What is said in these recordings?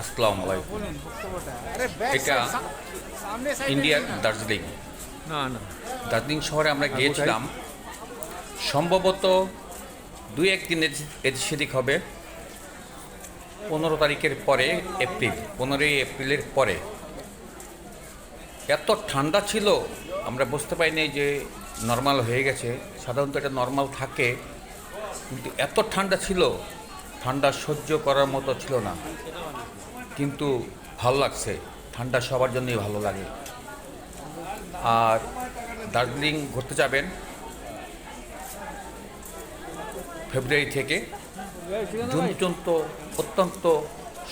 আসসালামু আলাইকুম। এটা ইন্ডিয়ার দার্জিলিং। না না দার্জিলিং শহরে আমরা গিয়েছিলাম। সম্ভবত 2-1 দিন এদিক সেদিক হবে। 15 তারিখের পরে, 15ই এপ্রিলের পরে এত ঠান্ডা ছিল, আমরা বুঝতে পারিনি যে নর্মাল হয়ে গেছে। সাধারণত এটা নর্মাল থাকে, কিন্তু এত ঠান্ডা ছিল, ঠান্ডা সহ্য করার মতো ছিল না। কিন্তু ভালো লাগছে, ঠান্ডা সবার জন্যই ভালো লাগে। আর দার্জিলিং ঘুরতে যাবেন ফেব্রুয়ারি থেকে জুন পর্যন্ত, অত্যন্ত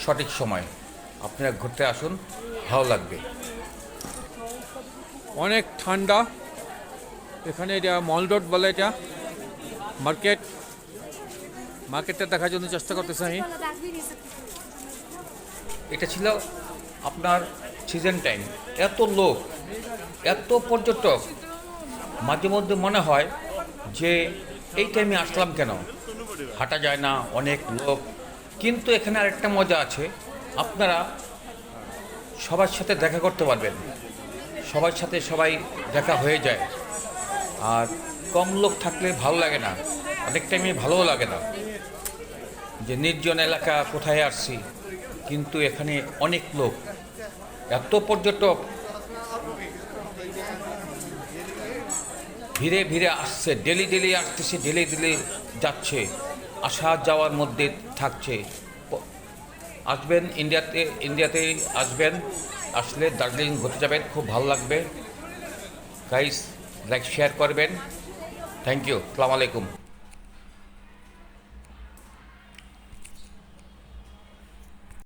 সঠিক সময়। আপনারা ঘুরতে আসুন, ভালো লাগবে। অনেক ঠান্ডা এখানে। এটা মল রোড বলে, এটা মার্কেটটা দেখার জন্য চেষ্টা করতেছি আমি। এটা ছিল আপনার সিজন টাইম, এত লোক, এত পর্যটক, মাঝে মধ্যে মনে হয় যে এই টাইমে আসলাম কেন, হাঁটা যায় না, অনেক লোক। কিন্তু এখানে আরেকটা মজা আছে, আপনারা সবার সাথে দেখা করতে পারবেন, সবার সাথে সবাই দেখা হয়ে যায়। আর কম লোক থাকলে ভালো লাগে না, অনেক টাইমে ভালোও লাগে না যে নির্জন এলাকা কোথায় আসছি। কিন্তু এখানে অনেক লোক, এত পর্যটক ধীরে ধীরে আসছে, ডেলি আসতেছে, ডেলি যাচ্ছে, আসা যাওয়ার মধ্যে থাকছে। আসবেন ইন্ডিয়াতে আসবেন, আসলে দার্জিলিং ঘুরতে যাবেন, খুব ভালো লাগবে। গাইস, লাইক শেয়ার করবেন। থ্যাংক ইউ, আসসালামু আলাইকুম।